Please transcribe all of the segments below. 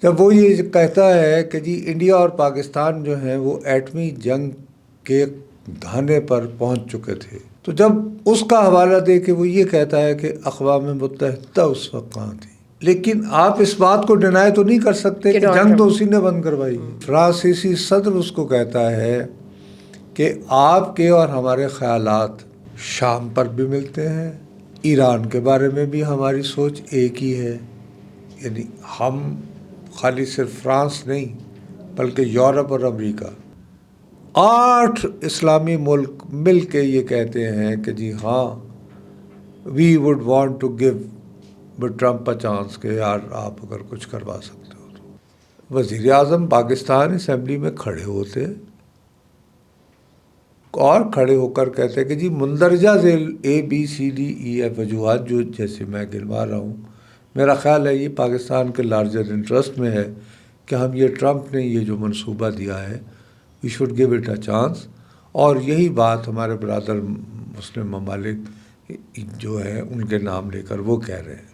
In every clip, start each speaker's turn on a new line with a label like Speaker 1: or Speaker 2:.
Speaker 1: جب وہ یہ کہتا ہے کہ جی انڈیا اور پاکستان جو ہیں وہ ایٹمی جنگ کے دھانے پر پہنچ چکے تھے، تو جب اس کا حوالہ دے کے وہ یہ کہتا ہے کہ اقوام متحدہ اس وقت کہاں تھی، لیکن آپ اس بات کو ڈینائی تو نہیں کر سکتے کہ جنگ تو اسی نے بند کروائی ہے۔ فرانسیسی صدر اس کو کہتا ہے کہ آپ کے اور ہمارے خیالات شام پر بھی ملتے ہیں، ایران کے بارے میں بھی ہماری سوچ ایک ہی ہے، یعنی ہم خالی صرف فرانس نہیں بلکہ یورپ اور امریکہ 8 اسلامی ملک مل کے یہ کہتے ہیں کہ جی ہاں we would want to give Trump a chance کہ یار آپ اگر کچھ کروا سکتے ہو تو۔ وزیر اعظم پاکستان اسمبلی میں کھڑے ہوتے اور کھڑے ہو کر کہتے کہ جی مندرجہ ذیل ABCDEF وجوہات جو جیسے میں گنوا رہا ہوں، میرا خیال ہے یہ پاکستان کے لارجر انٹرسٹ میں ہے کہ ہم یہ ٹرمپ نے یہ جو منصوبہ دیا ہے we should give it a chance, اور یہی بات ہمارے برادر مسلم ممالک جو ہیں ان کے نام لے کر وہ کہہ رہے ہیں۔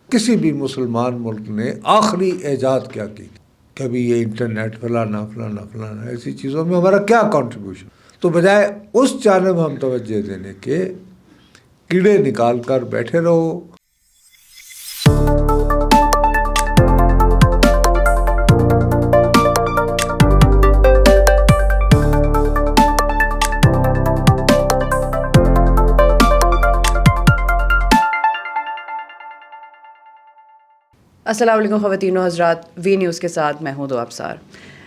Speaker 1: کسی بھی مسلمان ملک نے آخری ایجاد کیا کی، کبھی یہ انٹرنیٹ فلانا فلانا فلانا ایسی چیزوں میں ہمارا کیا کنٹریبیوشن، تو بجائے اس جانب ہم توجہ دینے کے کیڑے نکال کر بیٹھے رہو۔
Speaker 2: السلام علیکم خواتین و حضرات، وی نیوز کے ساتھ میں ہوں دو ابصار۔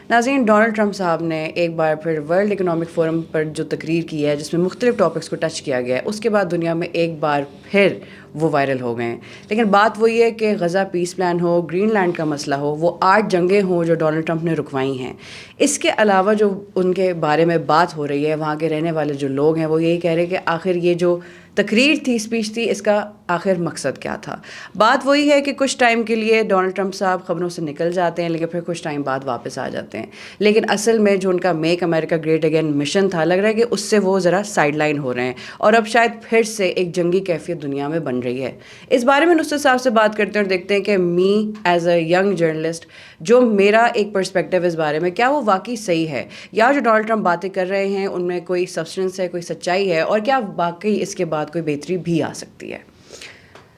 Speaker 2: ناظرین، ڈونلڈ ٹرمپ صاحب نے ایک بار پھر ورلڈ اکنامک فورم پر جو تقریر کی ہے جس میں مختلف ٹاپکس کو ٹچ کیا گیا ہے، اس کے بعد دنیا میں ایک بار پھر وہ وائرل ہو گئے ہیں۔ لیکن بات وہی ہے کہ غزہ پیس پلان ہو، گرین لینڈ کا مسئلہ ہو، وہ 8 جنگیں ہوں جو ڈونلڈ ٹرمپ نے رکوائی ہیں۔ اس کے علاوہ جو ان کے بارے میں بات ہو رہی ہے، وہاں کے رہنے والے جو لوگ ہیں وہ یہی کہہ رہے ہیں کہ آخر یہ جو تقریر تھی، اسپیچ تھی، اس کا آخر مقصد کیا تھا۔ بات وہی ہے کہ کچھ ٹائم کے لیے ڈونلڈ ٹرمپ صاحب خبروں سے نکل جاتے ہیں، لیکن پھر کچھ ٹائم بعد واپس آ جاتے ہیں۔ لیکن اصل میں جو ان کا میک امریکہ گریٹ اگین مشن تھا، لگ رہا ہے کہ اس سے وہ ذرا سائڈ لائن ہو رہے ہیں، اور اب شاید پھر سے ایک جنگی کیفیت دنیا میں بن رہی ہے۔ اس بارے میں نصرت صاحب سے بات کرتے ہیں اور دیکھتے ہیں کہ me as a young journalist جو میرا ایک پرسپیکٹیو اس بارے میں، کیا وہ واقعی صحیح ہے، یا جو ڈونلڈ ٹرمپ باتیں کر رہے ہیں ان میں کوئی سبسٹنس ہے، کوئی سچائی ہے، اور کیا واقعی اس کے بعد کوئی بہتری بھی آ سکتی ہے۔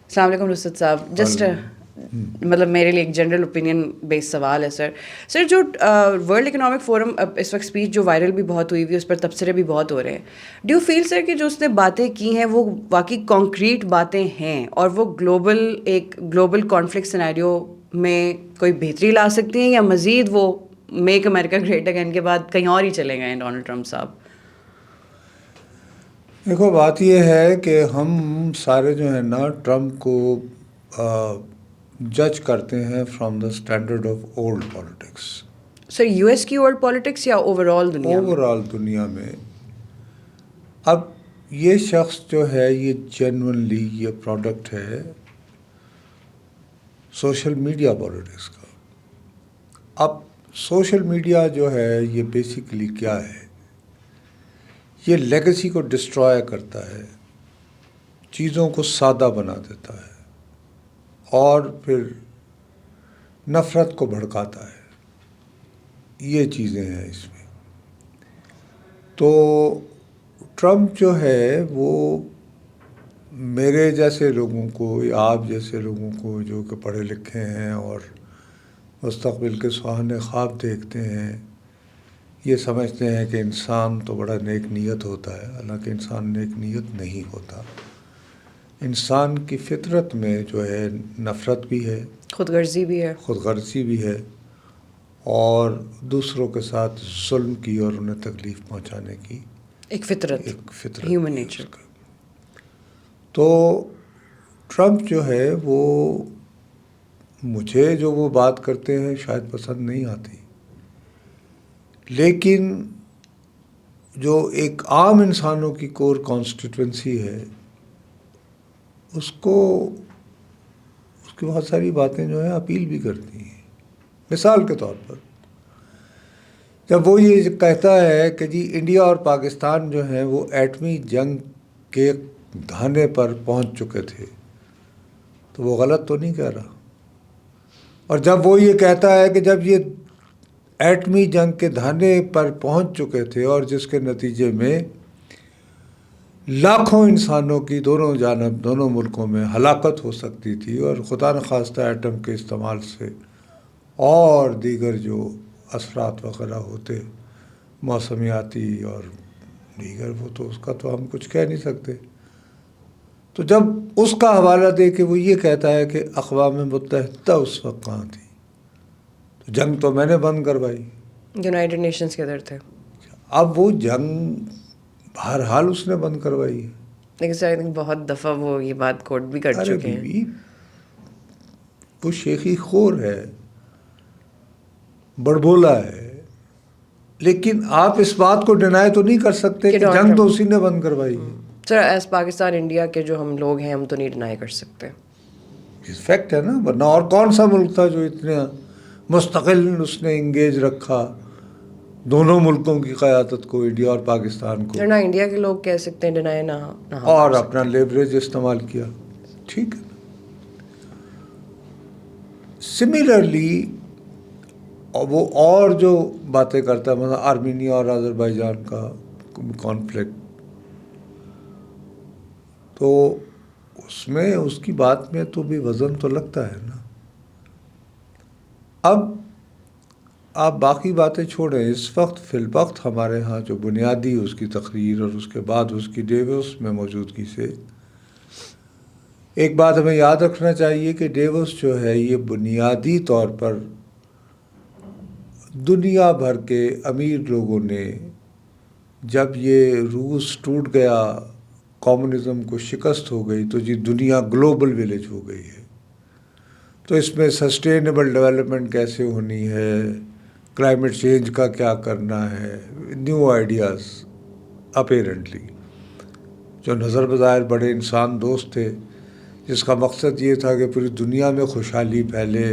Speaker 2: السلام علیکم نصرت صاحب، جسٹ مطلب میرے لیے ایک جنرل اوپینین بیس سوال ہے سر جو ورلڈ اکنامک فورم اس وقت اسپیچ جو وائرل بھی بہت ہوئی ہوئی، اس پر تبصرے بھی بہت ہو رہے ہیں، ڈو یو فیل سر کہ جو اس نے باتیں کی ہیں وہ واقعی کانکریٹ باتیں ہیں اور وہ گلوبل کانفلکٹ سینیریو میں کوئی بہتری لا سکتی ہیں، یا مزید وہ میک امریکہ گریٹ اگین کے بعد کہیں اور ہی چلے گئے ہیں ڈونلڈ ٹرمپ صاحب؟
Speaker 1: دیکھو بات یہ ہے کہ ہم سارے جو ہیں نا ٹرمپ کو جج کرتے ہیں from the standard of old politics.
Speaker 2: Sir U S کی اولڈ پالیٹکس یا اوور آل دنیا میں؟
Speaker 1: اوور آل دنیا میں۔ اب یہ شخص جو ہے یہ جینونلی یہ پروڈکٹ ہے سوشل میڈیا پالیٹکس کا۔ اب سوشل میڈیا جو ہے یہ بیسیکلی کیا ہے، یہ لیگیسی کو ڈسٹرائے کرتا ہے، چیزوں کو سادہ بنا دیتا ہے اور پھر نفرت کو بھڑکاتا ہے، یہ چیزیں ہیں اس میں۔ تو ٹرمپ جو ہے وہ میرے جیسے لوگوں کو یا آپ جیسے لوگوں کو جو کہ پڑھے لکھے ہیں اور مستقبل کے سہانے خواب دیکھتے ہیں، یہ سمجھتے ہیں کہ انسان تو بڑا نیک نیت ہوتا ہے، حالانکہ انسان نیک نیت نہیں ہوتا۔ انسان کی فطرت میں جو ہے نفرت بھی ہے،
Speaker 2: خود غرضی بھی ہے،
Speaker 1: اور دوسروں کے ساتھ ظلم کی اور انہیں تکلیف پہنچانے کی
Speaker 2: ایک فطرت ہیومن نیچر۔
Speaker 1: تو ٹرمپ جو ہے وہ مجھے جو وہ بات کرتے ہیں شاید پسند نہیں آتی، لیکن جو ایک عام انسانوں کی کور کانسٹیٹوئنسی ہے اس کی بہت ساری باتیں جو ہیں اپیل بھی کرتی ہیں۔ مثال کے طور پر جب وہ یہ کہتا ہے کہ جی انڈیا اور پاکستان جو ہیں وہ ایٹمی جنگ کے دھانے پر پہنچ چکے تھے، تو وہ غلط تو نہیں کہہ رہا۔ اور جب وہ یہ کہتا ہے کہ جب یہ ایٹمی جنگ کے دھانے پر پہنچ چکے تھے اور جس کے نتیجے میں لاکھوں انسانوں کی دونوں جانب دونوں ملکوں میں ہلاکت ہو سکتی تھی اور خدا نخواستہ ایٹم کے استعمال سے اور دیگر جو اثرات وغیرہ ہوتے موسمیاتی اور دیگر، وہ تو اس کا تو ہم کچھ کہہ نہیں سکتے. تو جب اس کا حوالہ دے کے وہ یہ کہتا ہے کہ اقوام متحدہ اس وقت کہاں تھی، تو جنگ تو میں نے بند کروائی.
Speaker 2: یونائٹڈ نیشنز کے ادھر تھے.
Speaker 1: اب وہ جنگ بہرحال اس نے بند کروائی ہے.
Speaker 2: لیکن بہت دفعہ وہ یہ بات کوٹ بھی کر
Speaker 1: ارے
Speaker 2: چکے ہیں.
Speaker 1: بیوی، وہ شیخی خور ہے، بڑبولا ہے، لیکن آپ اس بات کو ڈینائی تو نہیں کر سکتے کہ جنگ تو اسی نے بند کروائی ہے.
Speaker 2: سر ایز پاکستان انڈیا کے جو ہم لوگ ہیں ہم تو نہیں ڈینائی کر سکتے.
Speaker 1: فیکٹ ہے نا، ورنہ اور کون سا ملک تھا جو اتنا مستقل اس نے انگیج رکھا دونوں ملکوں کی قیادت کو، انڈیا اور پاکستان کو،
Speaker 2: نہ انڈیا کے لوگ کہہ سکتے ہیں ڈینائی نہ
Speaker 1: اور اپنا لیوریج استعمال کیا. ٹھیک ہے. سملرلی وہ اور جو باتیں کرتا ہے، مثلا آرمینیا اور آذربائیجان کا کانفلکٹ، تو اس میں اس کی بات میں تو بھی وزن تو لگتا ہے نا. اب آپ باقی باتیں چھوڑیں، اس وقت فی الوقت ہمارے ہاں جو بنیادی اس کی تقریر اور اس کے بعد اس کی ڈیووس میں موجودگی سے ایک بات ہمیں یاد رکھنا چاہیے کہ ڈیووس جو ہے یہ بنیادی طور پر دنیا بھر کے امیر لوگوں نے، جب یہ روس ٹوٹ گیا، کمیونزم کو شکست ہو گئی، تو دنیا گلوبل ولیج ہو گئی ہے. تو اس میں سسٹینیبل ڈیولپمنٹ کیسے ہونی ہے، کلائمیٹ چینج کا کیا کرنا ہے، نیو آئیڈیاز اپیرنٹلی جو نظر بظاہر بڑے انسان دوست تھے، جس کا مقصد یہ تھا کہ پوری دنیا میں خوشحالی پھیلے،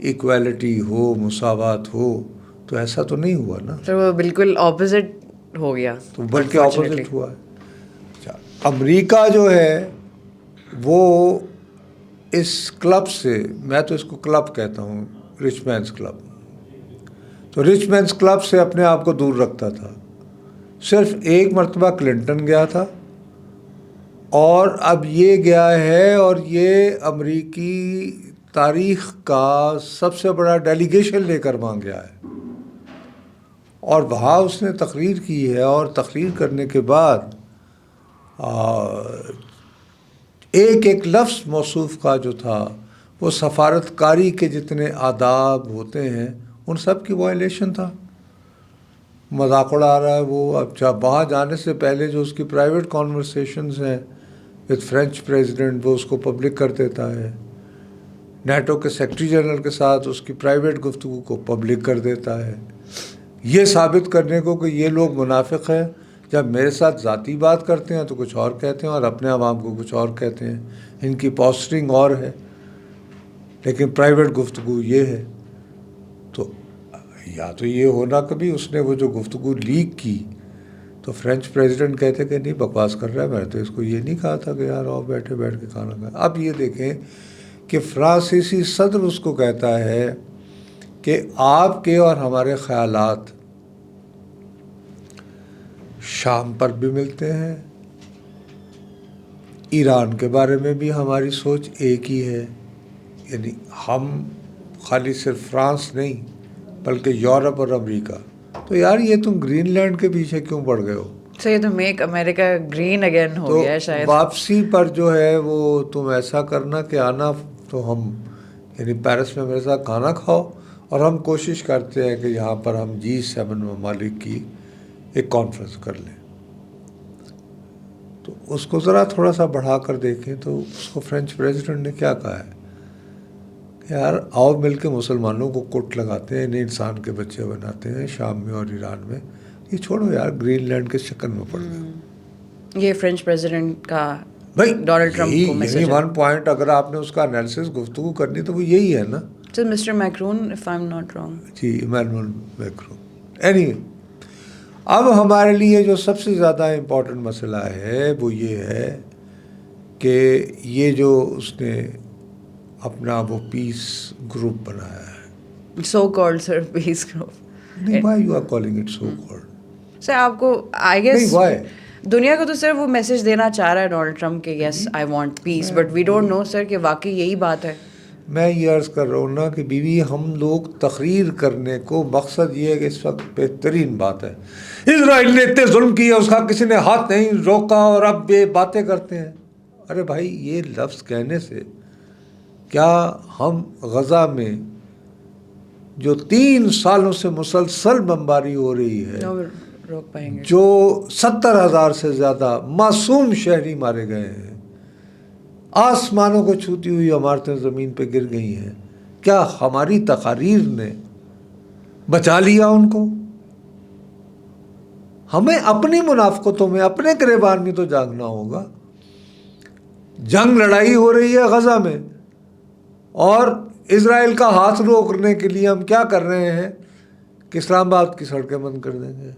Speaker 1: ایکویلٹی ہو، مساوات ہو. تو ایسا تو نہیں ہوا نا.
Speaker 2: سر وہ بالکل اپوزٹ ہو گیا.
Speaker 1: تو بلکہ اپوزٹ ہوا ہے. امریکہ جو ہے وہ اس کلب سے، میں تو اس کو کلب کہتا ہوں، رچ مینس کلب، تو رچ مینس کلب سے اپنے آپ کو دور رکھتا تھا. صرف ایک مرتبہ کلنٹن گیا تھا اور اب یہ گیا ہے، اور یہ امریکی تاریخ کا سب سے بڑا ڈیلیگیشن لے کر وہاں گیا ہے، اور وہاں اس نے تقریر کی ہے. اور تقریر کرنے کے بعد ایک ایک لفظ موصوف کا جو تھا وہ سفارتکاری کے جتنے آداب ہوتے ہیں ان سب کی وائلیشن تھا. مذاق اڑا رہا ہے وہ. اب وہاں جانے سے پہلے جو اس کی پرائیویٹ کانورسیشنز ہیں وتھ فرینچ پریزیڈنٹ، وہ اس کو پبلک کر دیتا ہے. نیٹو کے سیکرٹری جنرل کے ساتھ اس کی پرائیویٹ گفتگو کو پبلک کر دیتا ہے، یہ ثابت کرنے کو کہ یہ لوگ منافق ہیں. جب میرے ساتھ ذاتی بات کرتے ہیں تو کچھ اور کہتے ہیں اور اپنے عوام کو کچھ اور کہتے ہیں، ان کی پوسٹرنگ اور ہے، لیکن پرائیویٹ گفتگو یہ ہے. تو یا تو یہ ہونا کبھی اس نے وہ جو گفتگو لیک کی تو فرینچ پریزیڈنٹ کہتے کہ نہیں بکواس کر رہا ہے، میں تو اس کو یہ نہیں کہا تھا کہ یار آؤ بیٹھ کے کھانا کھائیں. اب یہ دیکھیں کہ فرانسیسی صدر اس کو کہتا ہے کہ آپ کے اور ہمارے خیالات شام پر بھی ملتے ہیں، ایران کے بارے میں بھی ہماری سوچ ایک ہی ہے. یعنی ہم خالی صرف فرانس نہیں بلکہ یورپ اور امریکہ. تو یار یہ تم گرین لینڈ کے پیچھے کیوں پڑ گئے ہو؟
Speaker 2: سر یہ تو میک امریکہ گرین اگین ہو گیا ہے شاید.
Speaker 1: واپسی پر جو ہے وہ تم ایسا کرنا کہ آنا تو ہم یعنی پیرس میں میرے ساتھ کھانا کھاؤ، اور ہم کوشش کرتے ہیں کہ یہاں پر ہم G7 ممالک کی ایک کانفرنس کر لیں. تو اس کو ذرا تھوڑا سا بڑھا کر دیکھیں تو اس کو فرینچ پریزیڈنٹ نے کیا کہا ہے کہ یار آؤ مل کے مسلمانوں کو کوٹ لگاتے ہیں، انہیں انسان کے بچے بناتے ہیں شام میں اور ایران میں. یہ چھوڑو یار گرین لینڈ کے چکر میں پڑ گئے.
Speaker 2: یہ فرینچ پریزیڈنٹ کا
Speaker 1: بھائی
Speaker 2: ڈونلڈ ٹرمپ کو میسج ہے.
Speaker 1: ون پوائنٹ اگر آپ نے اس کا انالیسس گفتگو کرنی تو وہ یہی ہے نا.
Speaker 2: Sir mister Macron if I am not wrong.
Speaker 1: جی ایمینول میکرون. اینی اب ہمارے لیے جو سب سے زیادہ امپورٹنٹ مسئلہ ہے وہ یہ ہے کہ یہ جو اس نے اپنا وہ پیس گروپ بنایا ہے.
Speaker 2: So called sir peace group.
Speaker 1: نہیں, why you are calling it so called?
Speaker 2: Sir آپ کو آئی گیس
Speaker 1: نہیں, وائی
Speaker 2: دنیا کو تو سر وہ میسج دینا چاہ رہا ہے ڈونلڈ ٹرمپ کہ yes I want peace, but we don't know sir کہ واقعی یہی بات ہے.
Speaker 1: میں یہ عرض کر رہا ہوں نا کہ بیوی ہم لوگ تقریر کرنے کو مقصد یہ ہے کہ اس وقت بہترین بات ہے اسرائیل نے اتنے ظلم کیا, اس کا کسی نے ہاتھ نہیں روکا, اور اب یہ باتیں کرتے ہیں. ارے بھائی, یہ لفظ کہنے سے کیا ہم غزہ میں جو 3 سالوں سے مسلسل بمباری ہو رہی ہے,
Speaker 2: روک پائیں گے؟
Speaker 1: جو 70,000 سے زیادہ معصوم شہری مارے گئے ہیں, آسمانوں کو چھوتی ہوئی عمارتیں زمین پہ گر گئی ہیں, کیا ہماری تقاریر نے بچا لیا ان کو؟ ہمیں اپنی منافقتوں میں, اپنے گریبان میں تو جاگنا ہوگا. جنگ لڑائی ہو رہی ہے غزہ میں, اور اسرائیل کا ہاتھ روکنے کے لیے ہم کیا کر رہے ہیں کہ اسلام آباد کی سڑکیں بند کر دیں گے.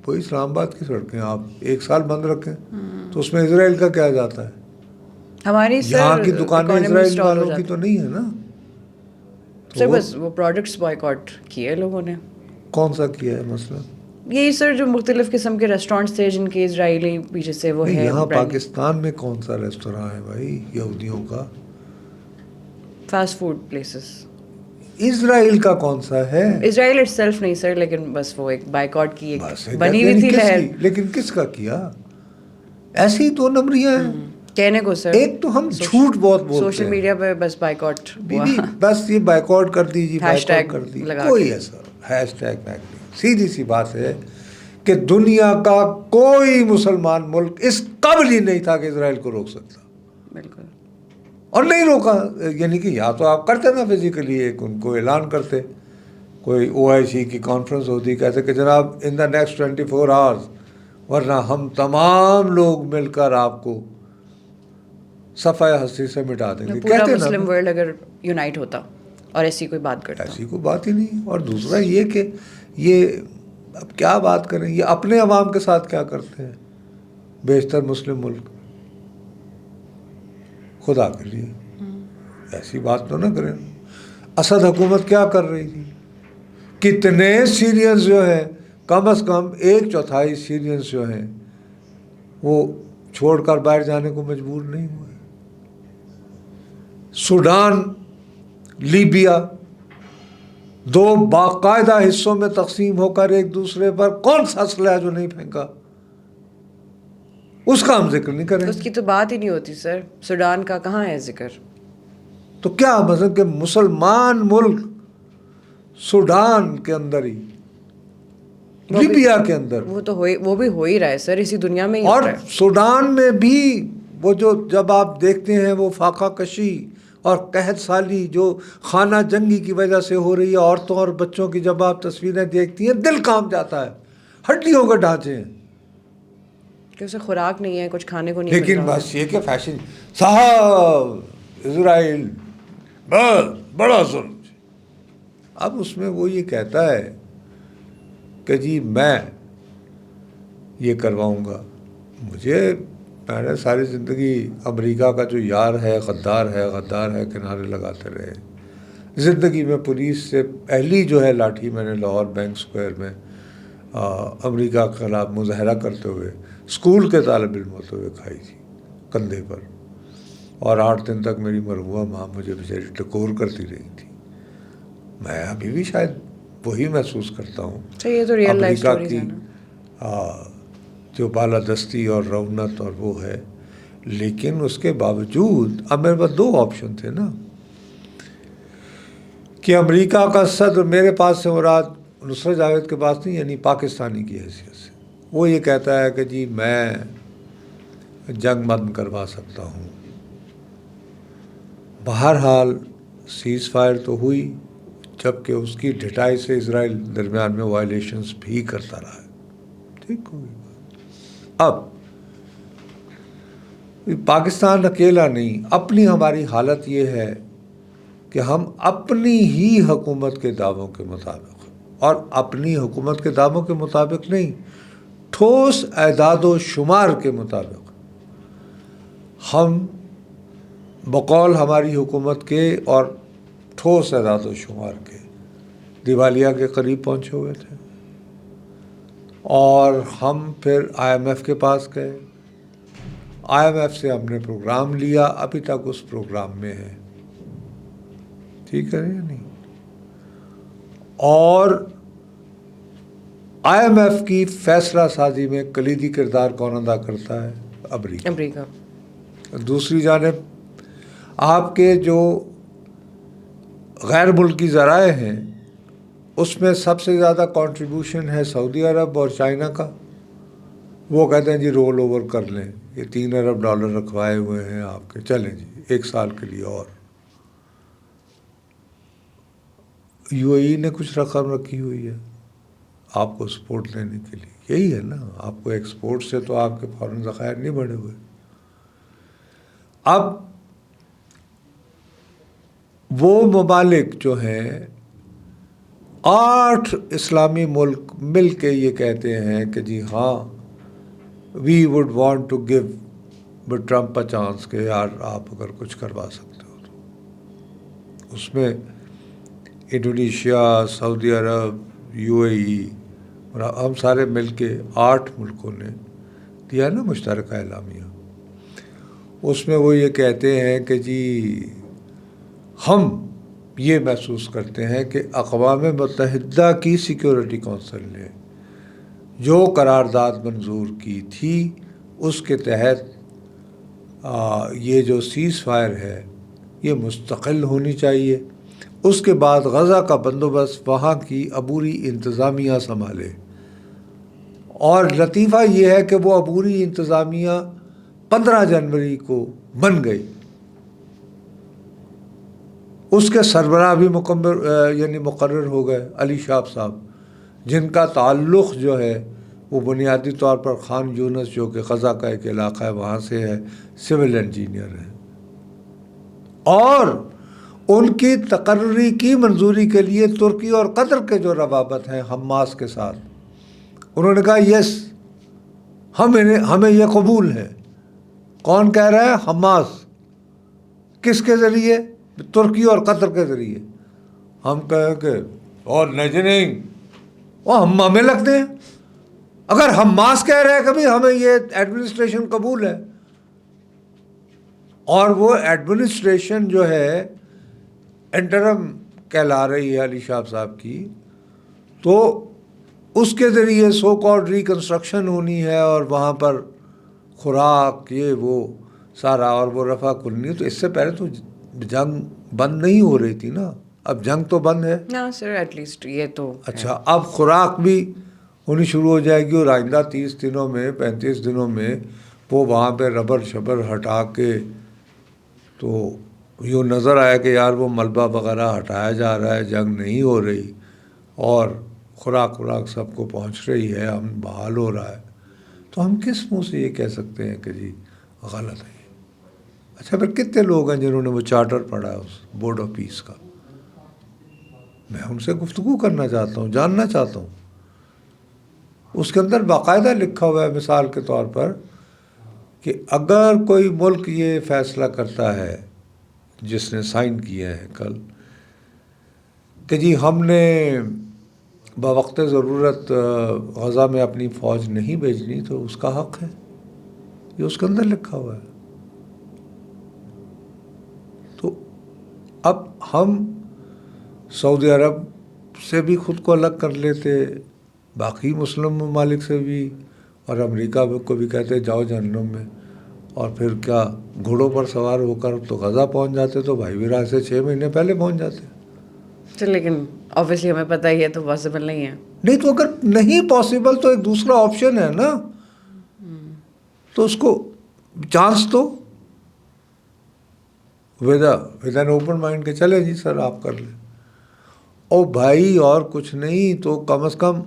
Speaker 1: وہی اسلام آباد کی سڑکیں آپ 1 سال بند رکھیں تو اس میں اسرائیل کا کیا جاتا ہے؟
Speaker 2: ہماری
Speaker 1: یہاں کی دکانیں اسرائیل والوں کی تو نہیں ہے نا.
Speaker 2: سر بس وہ پروڈکٹس بائیکاٹ کیے لوگوں نے.
Speaker 1: کون سا کیا ہے مسئلہ؟
Speaker 2: یہی سر جو مختلف قسم کے ریسٹورینٹس تھے جن کے اسرائیلی پیچھے سے وہ ہے.
Speaker 1: یہاں پاکستان میں کون سا ریستوراں ہے بھائی یہودیوں کا؟
Speaker 2: Fast food places.
Speaker 1: اسرائیل کا کون سا ہے؟
Speaker 2: اسرائیل اٹ سیلف نہیں سر, لیکن بس وہ ایک بائیکاٹ کی ایک بنی ہوئی تھی لہر.
Speaker 1: لیکن کس کا کیا؟ ایسی 2 نمبریاں ہیں
Speaker 2: کہنے کو سر.
Speaker 1: ایک تو ہم جھوٹ بہت بولتے ہیں
Speaker 2: سوشل میڈیا پہ, بس بائیکاٹ
Speaker 1: بس یہ بائیکاٹ کر دیجیے,
Speaker 2: ہیش
Speaker 1: کر دی
Speaker 2: ٹیگ
Speaker 1: کوئی ایسا ہیش ٹیگ نہیں. سیدھی سی بات ہے کہ دنیا کا کوئی مسلمان ملک اس قابل ہی نہیں تھا کہ اسرائیل کو روک سکتا.
Speaker 2: بالکل.
Speaker 1: اور نہیں روکا, یعنی کہ یا تو آپ کرتے نا فزیکلی ایک ان کو اعلان کرتے, کوئی OIC کی کانفرنس ہوتی, کہتے کہ جناب ان دا نیکسٹ 24 آورز, ورنہ ہم تمام لوگ مل کر آپ کو صفحہ ہستی سے مٹا دیں گے.
Speaker 2: پورا مسلم ورلڈ اگر یونائٹ ہوتا اور ایسی کوئی بات کرتا.
Speaker 1: ایسی کوئی بات ہی نہیں. اور دوسرا یہ کہ یہ اب کیا بات کریں, یہ اپنے عوام کے ساتھ کیا کرتے ہیں بیشتر مسلم ملک, خدا کے لیے ایسی بات تو نہ کریں. اسد حکومت کیا کر رہی تھی؟ کتنے سیرینز جو ہیں, کم از کم 1/4 سیرینز جو ہیں وہ چھوڑ کر باہر جانے کو مجبور نہیں ہوئے. سوڈان, لیبیا 2 باقاعدہ حصوں میں تقسیم ہو کر ایک دوسرے پر کون سا اسلحہ جو نہیں پھینکا, اس کا ہم ذکر نہیں کریں.
Speaker 2: اس کی تو بات ہی نہیں ہوتی سر. سوڈان کا کہاں ہے ذکر؟
Speaker 1: تو کیا مطلب کہ مسلمان ملک سوڈان کے اندر ہی, لیبیا کے اندر,
Speaker 2: وہ بھی ہو ہی رہا ہے سر, اسی دنیا میں ہی.
Speaker 1: اور سوڈان میں بھی وہ جو جب آپ دیکھتے ہیں وہ فاقہ کشی اور قحط سالی جو خانہ جنگی کی وجہ سے ہو رہی ہے عورتوں اور بچوں کی, جب آپ تصویریں دیکھتی ہیں دل کانپ جاتا ہے. ہڈیوں کے ڈھانچے ہیں
Speaker 2: کہ اسے خوراک نہیں ہے, کچھ کھانے کو نہیں,
Speaker 1: لیکن بس یہ کہ فیشن صاحب اسرائیل بس بڑا ظلم. اب اس میں وہ یہ کہتا ہے کہ جی میں یہ کرواؤں گا. میں نے ساری زندگی امریکہ کا جو یار ہے غدار ہے کنارے لگاتے رہے. زندگی میں پولیس سے پہلی جو ہے لاٹھی میں نے لاہور بینک اسکوائر میں امریکہ کے خلاف مظاہرہ کرتے ہوئے اسکول کے طالب علم ہوتے ہوئے کھائی تھی کندھے پر, اور 8 دن تک میری مرحومہ ماں مجھے بیچاری ٹکور کرتی رہی تھی. میں ابھی بھی شاید وہی محسوس کرتا ہوں.
Speaker 2: یہ تو ریئل لائف
Speaker 1: امریکہ
Speaker 2: سٹوریز
Speaker 1: کی
Speaker 2: ہیں نا,
Speaker 1: جو بالادستی اور رونت اور وہ ہے. لیکن اس کے باوجود اب میرے پاس 2 آپشن تھے نا, کہ امریکہ کا صدر میرے پاس سے مراد نصرت جاوید کے پاس نہیں, یعنی پاکستانی کی حیثیت سے, وہ یہ کہتا ہے کہ جی میں جنگ بند کروا سکتا ہوں. بہرحال سیز فائر تو ہوئی, جبکہ اس کی ڈھٹائی سے اسرائیل درمیان میں وائلیشنز بھی کرتا رہا ہے. ٹھیک ہوئی. اب پاکستان اکیلا نہیں, اپنی ہماری حالت یہ ہے کہ ہم اپنی ہی حکومت کے دعووں کے مطابق, اور اپنی حکومت کے دعووں کے مطابق نہیں, ٹھوس اعداد و شمار کے مطابق ہم بقول ہماری حکومت کے اور ٹھوس اعداد و شمار کے دیوالیہ کے قریب پہنچے ہوئے تھے، اور ہم پھر آئی ایم ایف کے پاس گئے، آئی ایم ایف سے ہم نے پروگرام لیا، ابھی تک اس پروگرام میں ہے، ٹھیک ہے یا نہیں؟ اور آئی ایم ایف کی فیصلہ سازی میں کلیدی کردار کون ادا کرتا ہے؟ امریکہ۔ دوسری جانب آپ کے جو غیر ملکی ذرائع ہیں اس میں سب سے زیادہ کنٹریبیوشن ہے سعودی عرب اور چائنا کا۔ وہ کہتے ہیں جی رول اوور کر لیں، یہ $3 ارب رکھوائے ہوئے ہیں آپ کے، چلیں جی 1 سال کے لیے۔ اور یو اے ای نے کچھ رقم رکھی ہوئی ہے آپ کو سپورٹ دینے کے لیے، یہی ہے نا، آپ کو ایکسپورٹ سے تو آپ کے فارن ذخائر نہیں بڑھے ہوئے۔ اب وہ ممالک جو ہیں 8 اسلامی ملک مل کے یہ کہتے ہیں کہ جی ہاں we would want to give Trump a chance کہ یار آپ اگر کچھ کروا سکتے ہو تو۔ اس میں انڈونیشیا، سعودی عرب، یو اے ای اور ہم سارے مل کے 8 ملکوں نے دیا ہے نا مشترکہ اعلامیہ۔ اس میں وہ یہ کہتے ہیں کہ جی ہم یہ محسوس کرتے ہیں کہ اقوام متحدہ کی سیکیورٹی کونسل نے جو قرارداد منظور کی تھی اس کے تحت یہ جو سیز فائر ہے یہ مستقل ہونی چاہیے، اس کے بعد غزہ کا بندوبست وہاں کی عبوری انتظامیہ سنبھالے۔ اور لطیفہ یہ ہے کہ وہ عبوری انتظامیہ 15 جنوری کو بن گئی، اس کے سربراہ بھی مقرر ہو گئے علی شاب صاحب، جن کا تعلق جو ہے وہ بنیادی طور پر خان یونس جو کہ غزہ کا ایک علاقہ ہے وہاں سے ہے، سول انجینئر ہیں، اور ان کی تقرری کی منظوری کے لیے ترکی اور قطر کے جو روابط ہیں حماس کے ساتھ، انہوں نے کہا یس ہمیں یہ قبول ہے۔ کون کہہ رہا ہے؟ حماس۔ کس کے ذریعے؟ ترکی اور قطر کے ذریعے۔ ہم کہیں کہ اور نہیں وہ ہم ہمیں لگتے ہیں، اگر حماس کہہ رہے ہیں کبھی ہمیں یہ ایڈمنسٹریشن قبول ہے، اور وہ ایڈمنسٹریشن جو ہے انٹرم کہلا رہی ہے علی شاب صاحب کی، تو اس کے ذریعے سو کالڈ ریکنسٹرکشن ہونی ہے، اور وہاں پر خوراک یہ وہ سارا، اور وہ رفع کلنی۔ تو اس سے پہلے تو جنگ بند نہیں ہو رہی تھی نا، اب جنگ تو بند ہے
Speaker 2: نا سر، ایٹ لیسٹ یہ تو
Speaker 1: اچھا، اب خوراک بھی ہونی شروع ہو جائے گی، اور آئندہ 30 دنوں میں 35 دنوں میں وہ وہاں پہ ربر شبر ہٹا کے تو یوں نظر آیا کہ یار وہ ملبہ وغیرہ ہٹایا جا رہا ہے، جنگ نہیں ہو رہی، اور خوراک سب کو پہنچ رہی ہے، ہم بحال ہو رہا ہے، تو ہم کس منہ سے یہ کہہ سکتے ہیں کہ جی غلط ہے؟ اچھا پھر کتنے لوگ ہیں جنہوں نے وہ چارٹر پڑھا ہے اس بورڈ آف پیس کا؟ میں ان سے گفتگو کرنا چاہتا ہوں، جاننا چاہتا ہوں۔ اس کے اندر باقاعدہ لکھا ہوا ہے مثال کے طور پر کہ اگر کوئی ملک یہ فیصلہ کرتا ہے جس نے سائن کیے ہیں کل کہ جی ہم نے بوقت ضرورت غزہ میں اپنی فوج نہیں بھیجنی، تو اس کا حق ہے، یہ اس کے اندر لکھا ہوا ہے۔ تو اب ہم سعودی عرب سے بھی خود کو الگ کر لیتے، باقی مسلم ممالک سے بھی، اور امریکہ کو بھی کہتے جاؤ جہنم میں، اور پھر کیا گھوڑوں پر سوار ہو کر تو غزہ پہنچ جاتے، تو بھائی وراج سے 6 مہینے پہلے پہنچ جاتے۔
Speaker 2: لیکن آبویسلی ہمیں پتہ ہی ہے تو پاسبل نہیں ہے۔
Speaker 1: نہیں تو اگر نہیں پاسبل تو ایک دوسرا آپشن ہے نا، تو اس کو چانس دو ود این اوپن مائنڈ کے چلے جی سر آپ کر لیں۔ او بھائی اور کچھ نہیں تو کم از کم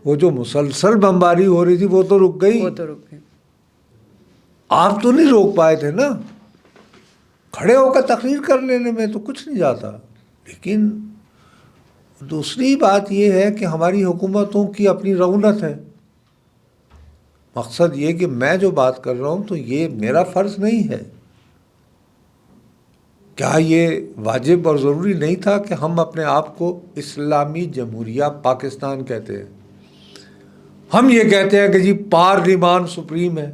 Speaker 1: وہ جو مسلسل بمباری ہو رہی تھی وہ تو رک گئی، آپ تو نہیں روک پائے تھے نا، کھڑے ہو کر تقریر کر لینے میں تو کچھ نہیں جاتا۔ لیکن دوسری بات یہ ہے کہ ہماری حکومتوں کی اپنی رونت ہے، مقصد یہ کہ میں جو بات کر رہا ہوں تو یہ میرا فرض نہیں ہے، کیا یہ واجب اور ضروری نہیں تھا کہ ہم اپنے آپ کو اسلامی جمہوریہ پاکستان کہتے ہیں؟ ہم یہ کہتے ہیں کہ جی پارلیمان سپریم ہے.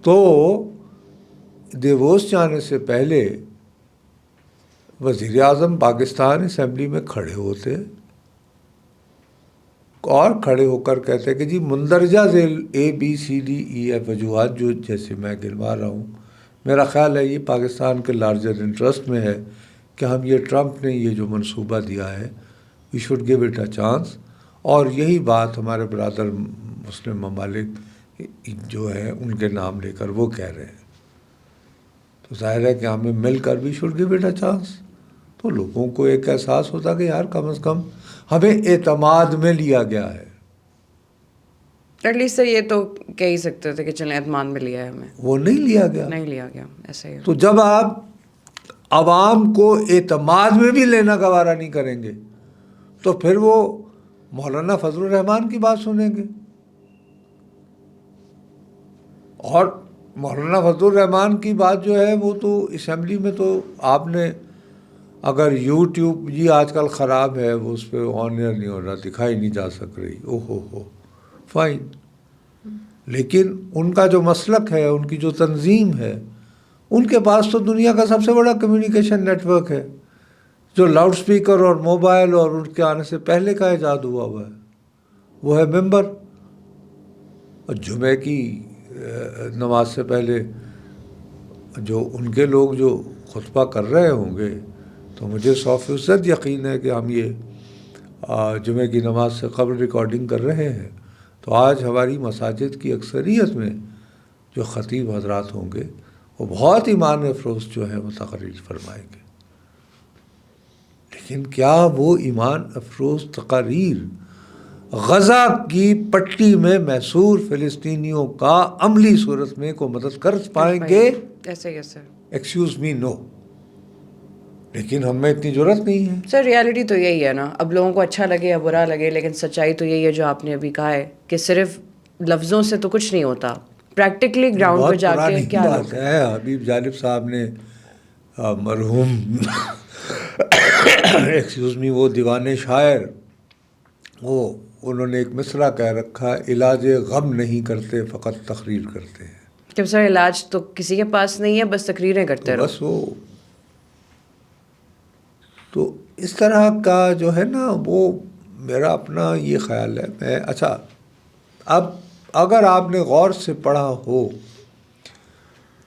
Speaker 1: تو دیووس جانے سے پہلے وزیر اعظم پاکستان اسمبلی میں کھڑے ہوتے اور کھڑے ہو کر کہتے کہ جی مندرجہ ذیل ABCDEF وجوہات جو جیسے میں گنوا رہا ہوں، میرا خیال ہے یہ پاکستان کے لارجر انٹرسٹ میں ہے کہ ہم یہ ٹرمپ نے یہ جو منصوبہ دیا ہے we should give it a chance. اور یہی بات ہمارے برادر مسلم ممالک جو ہے ان کے نام لے کر وہ کہہ رہے ہیں. تو ظاہر ہے کہ ہمیں مل کر بھی should give it a chance. تو لوگوں کو ایک احساس ہوتا کہ یار کم از کم ہمیں اعتماد میں لیا گیا ہے.
Speaker 2: ایٹ لیسٹ یہ تو کہہ ہی سکتے تھے کہ چلیں اعتماد میں لیا ہے ہمیں.
Speaker 1: وہ نہیں لیا گیا.
Speaker 2: نہیں لیا گیا. ایسا ہی.
Speaker 1: تو جب آپ عوام کو اعتماد میں بھی لینا گوارا نہیں کریں گے تو پھر وہ مولانا فضل الرحمان کی بات سنیں گے. اور مولانا فضل الرحمان کی بات جو ہے وہ تو اسمبلی میں تو آپ نے اگر یوٹیوب جی آج کل خراب ہے وہ اس پہ آن ایئر نہیں ہو رہا، دکھائی نہیں جا سک رہی، او ہو فائن. لیکن ان کا جو مسلک ہے، ان کی جو تنظیم ہے، ان کے پاس تو دنیا کا سب سے بڑا کمیونیکیشن نیٹ ورک ہے جو لاؤڈ سپیکر اور موبائل اور ان کے آنے سے پہلے کا ایجاد ہوا ہے. وہ ہے ممبر. اور جمعے کی نماز سے پہلے جو ان کے لوگ جو خطبہ کر رہے ہوں گے تو مجھے 100% یقین ہے کہ ہم یہ جمعے کی نماز سے قبل ریکارڈنگ کر رہے ہیں. تو آج ہماری مساجد کی اکثریت میں جو خطیب حضرات ہوں گے وہ بہت ایمان افروز جو ہے وہ تقریر فرمائیں گے. لیکن کیا وہ ایمان افروز تقاریر غزہ کی پٹی میں محصور فلسطینیوں کا عملی صورت میں کو مدد کر پائیں گے؟
Speaker 2: ایسے ہی سر.
Speaker 1: ایکسکیوز می، نو. لیکن ہم میں اتنی ضرورت نہیں ہے.
Speaker 2: سر ریالٹی تو یہی ہے نا. اب لوگوں کو اچھا لگے یا برا لگے، لیکن سچائی تو یہی ہے جو آپ نے ابھی کہا ہے کہ صرف لفظوں سے تو کچھ نہیں ہوتا. پریکٹیکلی گراؤنڈ پہ جا کے کیا
Speaker 1: بات ہے. حبیب جالب صاحب نے مرحوم ایکسکیوز می وہ دیوان شاعر، وہ انہوں نے ایک مصرع کہہ رکھا، علاج غم نہیں کرتے فقط تقریر کرتے ہیں.
Speaker 2: کہ سر علاج تو کسی کے پاس نہیں ہے، بس تقریریں کرتے رہو.
Speaker 1: بس وہ تو اس طرح کا جو ہے نا وہ میرا اپنا یہ خیال ہے. میں اچھا اب اگر آپ نے غور سے پڑھا ہو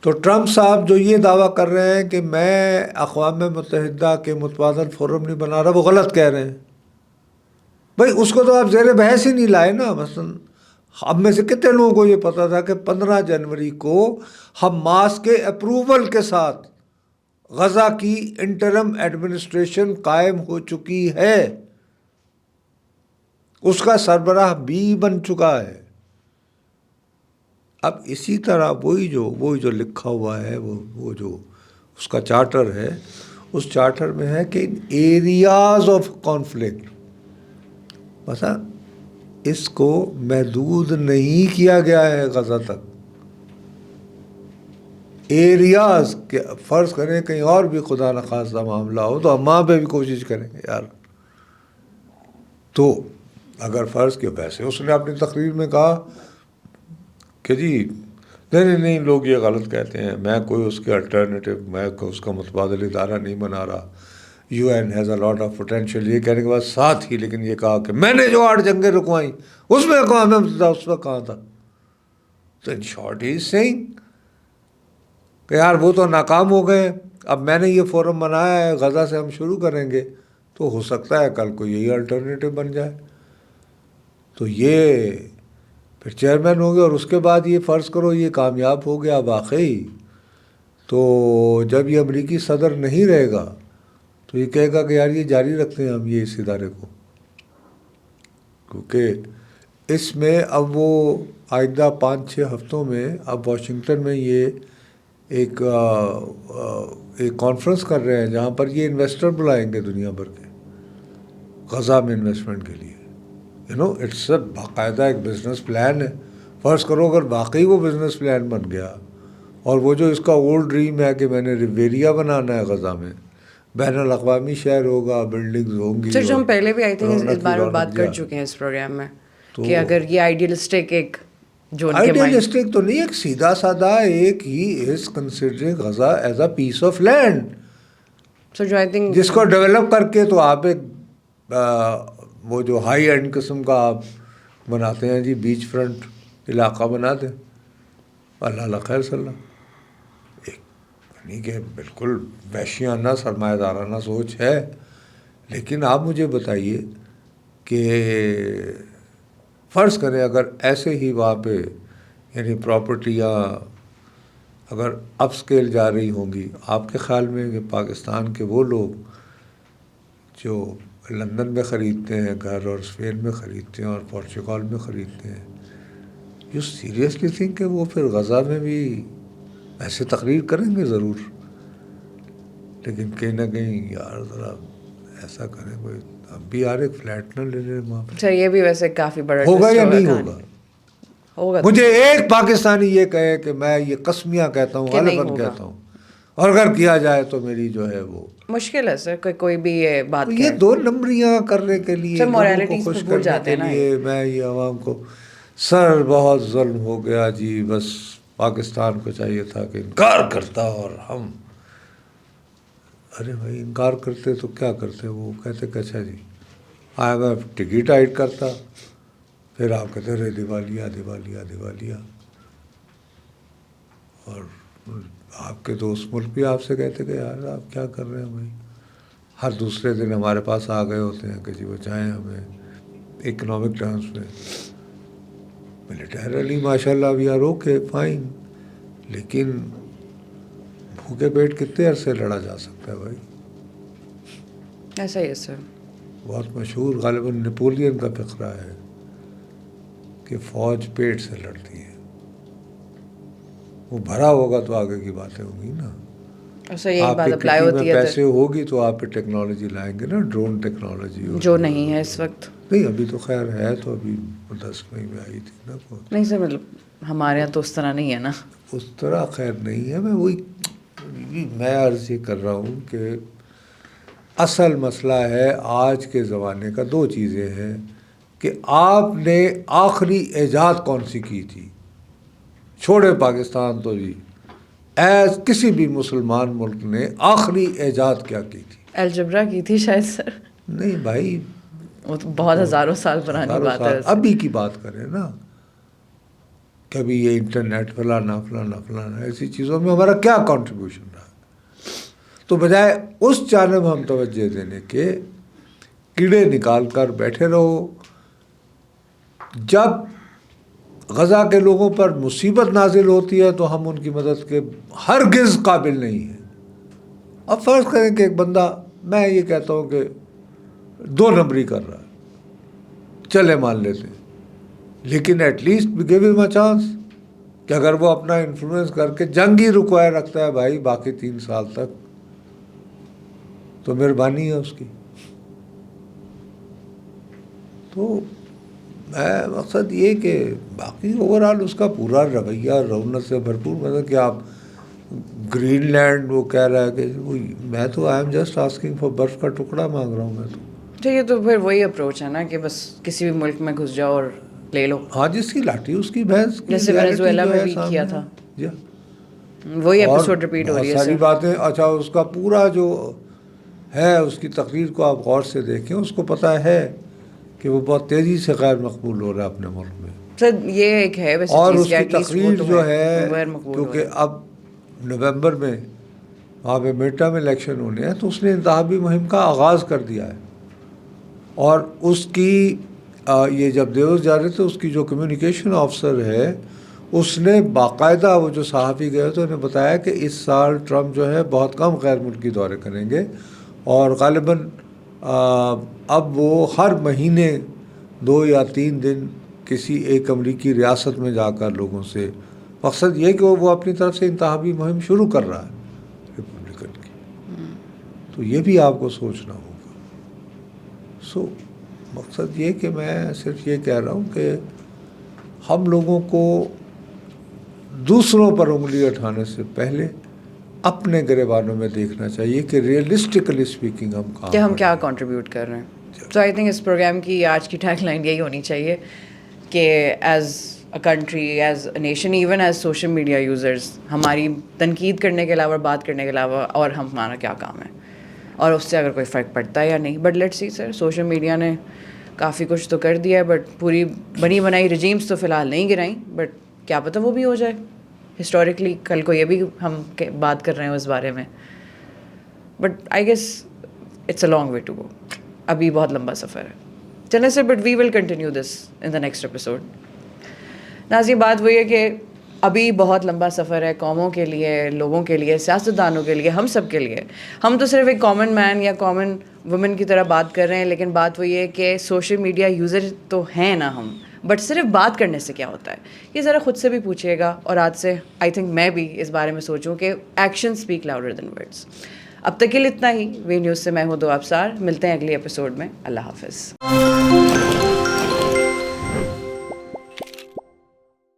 Speaker 1: تو ٹرمپ صاحب جو یہ دعویٰ کر رہے ہیں کہ میں اقوام متحدہ کے متبادل فورم نہیں بنا رہا، وہ غلط کہہ رہے ہیں. بھائی اس کو تو آپ زیر بحث ہی نہیں لائے نا. مثلا ہم میں سے کتنے لوگوں کو یہ پتا تھا کہ 15 جنوری کو حماس کے اپروول کے ساتھ غزہ کی انٹرم ایڈمنسٹریشن قائم ہو چکی ہے، اس کا سربراہ بھی بن چکا ہے. اب اسی طرح وہی جو لکھا ہوا ہے وہ جو اس کا چارٹر ہے، اس چارٹر میں ہے کہ ایریاز آف کانفلکٹ، مثلا اس کو محدود نہیں کیا گیا ہے غزہ تک. ایریاز کے فرض کریں کہیں اور بھی خدا نخواستہ معاملہ ہو تو ہم وہاں پہ بھی کوشش کریں گے یار. تو اگر فرض کیا، ویسے اس نے اپنی تقریر میں کہا کہ جی نہیں لوگ یہ غلط کہتے ہیں، میں کوئی اس کے الٹرنیٹیو، میں اس کا متبادل ادارہ نہیں بنا رہا. UN has a lot of potential. یہ کہنے کے بعد ساتھ ہی لیکن یہ کہا کہ میں نے جو 8 جنگیں رکوائیں اس میں اقوام متحدہ اس وقت کہاں تھا. تو ان شارٹ ہی سینگ کہ یار وہ تو ناکام ہو گئے، اب میں نے یہ فورم بنایا ہے، غزہ سے ہم شروع کریں گے تو ہو سکتا ہے کل کو یہی الٹرنیٹیو بن جائے. تو یہ پھر چیئرمین ہو گیا اور اس کے بعد یہ فرض کرو یہ کامیاب ہو گیا واقعی، تو جب یہ امریکی صدر نہیں رہے گا تو یہ کہے گا کہ یار یہ جاری رکھتے ہیں ہم یہ اس ادارے کو، کیونکہ اس میں اب وہ آئندہ 5-6 ہفتوں میں اب واشنگٹن میں یہ ایک کانفرنس کر رہے ہیں جہاں پر یہ انویسٹر بلائیں گے دنیا بھر کے غزہ میں انویسٹمنٹ کے لیے. اٹس باقاعدہ ایک بزنس پلان ہے. فرض کرو اگر واقعی وہ بزنس پلان بن گیا اور وہ جو اس کا اولڈ ڈریم ہے کہ میں نے ریویریا بنانا ہے غزہ میں، بین الاقوامی شہر ہوگا، بلڈنگز ہوں گی.
Speaker 2: سر جو ہم پہلے بھی آئی تھنک اس
Speaker 1: رونق
Speaker 2: بارے میں
Speaker 1: رونق
Speaker 2: بات کر
Speaker 1: جا.
Speaker 2: چکے ہیں اس پروگرام میں
Speaker 1: تو
Speaker 2: کہ اگر یہ آئیڈیلسٹک ایک جو ان کے مائنڈ،
Speaker 1: آئیڈیلسٹک تو نہیں، ایک سیدھا سادہ ایک ہی is considering Gaza as a piece of land,
Speaker 2: sir جو آئی تھنک
Speaker 1: جس کو ڈیولپ کر کے تو آپ ایک وہ جو ہائی اینڈ قسم کا آپ بناتے ہیں جی بیچ فرنٹ علاقہ بنا دیں. اللہ اللہ خیر صلی اللہ. ایک یعنی کہ بالکل وحشیانہ سرمایہ دارانہ سوچ ہے. لیکن آپ مجھے بتائیے کہ فرض کریں اگر ایسے ہی وہاں پہ یعنی پراپرٹیاں اگر اپ اسکیل جا رہی ہوں گی، آپ کے خیال میں کہ پاکستان کے وہ لوگ جو لندن میں خریدتے ہیں گھر اور اسپین میں خریدتے ہیں اور پورچوگال میں خریدتے ہیں، یو سیریسلی تھنک کہ وہ پھر غزہ میں بھی ایسے تقریر کریں گے؟ ضرور. لیکن کہیں نہ کہیں یار ذرا ایسا کریں، کوئی ہم بھی یار ایک فلیٹ نہ لے لیں وہاں پہ.
Speaker 2: سر یہ بھی ویسے کافی بڑا
Speaker 1: ہوگا یا نہیں
Speaker 2: کہانی.
Speaker 1: ہوگا؟
Speaker 2: ہوگا
Speaker 1: مجھے ایک پاکستانی یہ کہے کہ میں یہ قسمیاں کہتا ہوں،
Speaker 2: کہ نہیں
Speaker 1: غالباً
Speaker 2: ہوگا.
Speaker 1: کہتا ہوں، اور اگر کیا جائے تو میری جو ہے وہ
Speaker 2: مشکل ہے سر کوئی بھی یہ بات
Speaker 1: تو یہ
Speaker 2: کہے.
Speaker 1: دو نمبریاں کرنے کے لیے،
Speaker 2: سر
Speaker 1: لوگوں کو
Speaker 2: moralities
Speaker 1: خوش
Speaker 2: پہ بھول
Speaker 1: کرنے
Speaker 2: جاتے
Speaker 1: کے
Speaker 2: ہیں نا
Speaker 1: لیے میں یہ عوام کو سر بہت ظلم ہو گیا جی، بس پاکستان کو چاہیے تھا کہ انکار کرتا اور ہم. ارے بھائی انکار کرتے تو کیا کرتے؟ وہ کہتے کہ اچھا جی I M F ticket add کرتا، پھر آپ کہتے رہے دیوالیہ دیوالیہ دیوالیہ. اور آپ کے دوست ملک بھی آپ سے کہتے کہ یار آپ کیا کر رہے ہیں بھائی. ہر دوسرے دن ہمارے پاس آ گئے ہوتے ہیں کہ جی بچائیں ہمیں اکنامک ٹرمز میں. ملیٹریلی ماشاء اللہ وی آر اوکے فائن، لیکن بھوکے پیٹ کتنے عرصے لڑا جا سکتا ہے بھائی؟
Speaker 2: ایسا ہی ہے سر.
Speaker 1: بہت مشہور غالباً نیپولین کا فقرہ ہے کہ فوج پیٹ سے لڑتی ہے. وہ بھرا ہوگا تو آگے کی باتیں ہوں گی نا.
Speaker 2: سر یہی
Speaker 1: آپ
Speaker 2: بات
Speaker 1: کے
Speaker 2: اپلائی
Speaker 1: کٹی میں
Speaker 2: ہوتی ہے
Speaker 1: پیسے ہوگی تو آپ پہ ٹیکنالوجی لائیں گے نا، ڈرون ٹیکنالوجی.
Speaker 2: جو نہیں ہے اس وقت.
Speaker 1: نہیں ابھی تو خیر ہے، تو ابھی 10 مئی میں آئی تھی نا.
Speaker 2: نہیں سر مطلب ہمارے یہاں تو اس طرح نہیں ہے نا.
Speaker 1: اس طرح خیر نہیں ہے. میں عرض یہ کر رہا ہوں کہ اصل مسئلہ ہے آج کے زمانے کا دو چیزیں ہیں کہ آپ نے آخری ایجاد کون سی کی تھی. چھوڑے پاکستان تو جی، ایز کسی بھی مسلمان ملک نے آخری ایجاد کیا کی تھی؟
Speaker 2: الجبرا کی تھی شاید سر.
Speaker 1: نہیں بھائی،
Speaker 2: وہ تو بہت ہزاروں سال پرانی بات ہے.
Speaker 1: ابھی کی بات کریں نا، کبھی یہ انٹرنیٹ فلانا فلانا فلانا ایسی چیزوں میں ہمارا کیا کنٹریبیوشن رہا. تو بجائے اس جانب ہم توجہ دینے کے کیڑے نکال کر بیٹھے رہو. جب غزہ کے لوگوں پر مصیبت نازل ہوتی ہے تو ہم ان کی مدد کے ہرگز قابل نہیں ہیں. اب فرض کریں کہ ایک بندہ، میں یہ کہتا ہوں کہ 2 نمبری کر رہا ہے، چلے مان لیتے ہیں، لیکن ایٹ لیسٹ گیو ہم اے چانس کہ اگر وہ اپنا انفلوئنس کر کے جنگی رکوائے رکھتا ہے بھائی باقی 3 سال تک، تو مہربانی ہے اس کی. تو میں مقصد یہ کہ باقی اوور آل اس کا پورا رویہ رونق سے بھرپور، مطلب کہ آپ گرین لینڈ وہ کہہ رہا ہے کہ میں تو I am just asking for برف کا ٹکڑا مانگ رہا ہوں. میں تو
Speaker 2: یہ تو پھر وہی اپروچ ہے نا کہ بس کسی بھی ملک میں گھس جاؤ اور لے لو.
Speaker 1: ہاں جس کی لاٹھی اس کی بھینس کی،
Speaker 2: جیسے وینزویلا میں بھی کیا تھا، وہی ایپیسوڈ ریپیٹ ہو رہی ہے.
Speaker 1: ساری باتیں اچھا اس کا پورا جو ہے اس کی تقریر کو آپ غور سے دیکھیں، اس کو پتہ ہے کہ وہ بہت تیزی سے غیر مقبول ہو رہا ہے اپنے ملک میں.
Speaker 2: سر یہ ایک ہے ویسے
Speaker 1: اور
Speaker 2: چیز
Speaker 1: اس
Speaker 2: کہ
Speaker 1: کی
Speaker 2: ایٹ لیسٹ وہ
Speaker 1: تقریر
Speaker 2: تو
Speaker 1: جو ہے
Speaker 2: غیر مقبول ہو
Speaker 1: کیونکہ
Speaker 2: رہا ہے.
Speaker 1: اب نومبر میں وہاں پہ میٹا میں الیکشن ہونے ہیں، تو اس نے انتخابی مہم کا آغاز کر دیا ہے. اور اس کی یہ جب دیوس جا رہے تھے، اس کی جو کمیونیکیشن آفیسر ہے اس نے باقاعدہ وہ جو صحافی گئے تو انہیں بتایا کہ اس سال ٹرمپ جو ہے بہت کم غیر ملکی دورے کریں گے، اور غالباً اب وہ ہر مہینے 2 یا 3 دن کسی ایک امریکی ریاست میں جا کر لوگوں سے، مقصد یہ کہ وہ اپنی طرف سے انتخابی مہم شروع کر رہا ہے ریپبلکن کی. تو یہ بھی آپ کو سوچنا ہوگا. مقصد یہ کہ میں صرف یہ کہہ رہا ہوں کہ ہم لوگوں کو دوسروں پر انگلی اٹھانے سے پہلے اپنے گریبانوں میں دیکھنا چاہیے کہ ریئلسٹکلی اسپیکنگ ہم کہاں
Speaker 2: کہ ہم کیا کنٹریبیوٹ کر رہے ہیں. تو آئی تھنک اس پروگرام کی آج کی ٹیگ لائن یہی ہونی چاہیے کہ as a country, as a nation, even as social media users, ہماری تنقید کرنے کے علاوہ, بات کرنے کے علاوہ اور ہمارا کیا کام ہے, اور اس سے اگر کوئی فرق پڑتا ہے یا نہیں. But let's see sir, social media نے کافی کچھ تو کر دیا ہے, بٹ پوری بنی بنائی رجیمس تو فی الحال نہیں گرائیں, بٹ کیا پتہ وہ بھی ہو جائے ہسٹوریکلی, کل کو یہ بھی ہم بات کر رہے ہیں اس بارے میں. But I guess it's a long way to go, ابھی بہت لمبا سفر ہے. چلیں sir, but we will continue this in the next episode. ناظرین, بات وہی ہے کہ ابھی بہت لمبا سفر ہے قوموں کے لیے, لوگوں کے لیے, سیاستدانوں کے لیے, ہم سب کے لیے. ہم تو صرف ایک کامن مین یا کامن وومن کی طرح بات کر رہے ہیں, لیکن بات وہی ہے کہ سوشل میڈیا یوزر تو ہیں نا ہم, بٹ صرف بات کرنے سے کیا ہوتا ہے, یہ ذرا خود سے بھی پوچھیے گا. اور آج سے آئی تھنک میں بھی اس بارے میں سوچوں کہ action speak louder than words. اب تک کے لیے اتنا ہی. وی نیوز سے میں ہوں دو ابصار. ملتے ہیں اگلی ایپیسوڈ میں. اللہ حافظ.